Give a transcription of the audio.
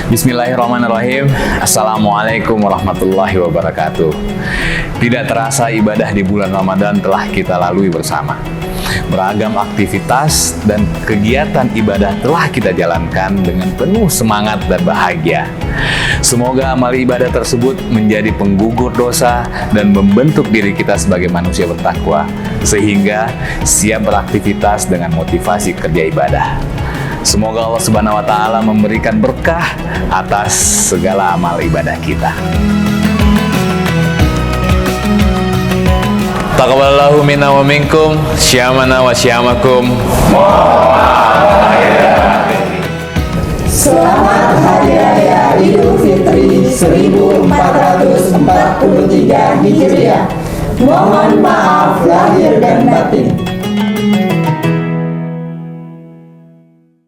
Bismillahirrahmanirrahim. Assalamualaikum warahmatullahi wabarakatuh. Tidak terasa ibadah di bulan Ramadan telah kita lalui bersama. Beragam aktivitas dan kegiatan ibadah telah kita jalankan dengan penuh semangat dan bahagia. Semoga amal ibadah tersebut menjadi penggugur dosa dan membentuk diri kita sebagai manusia bertakwa, sehingga siap beraktivitas dengan motivasi kerja ibadah. Semoga Allah Subhanahu wa Ta'ala memberikan berkah atas segala amal ibadah kita. Taqabbalallahu minna wa minkum, syamana wa syamakum. Selamat Hari Raya Idul Fitri 1443 Hijriah. Mohon maaf lahir dan batin.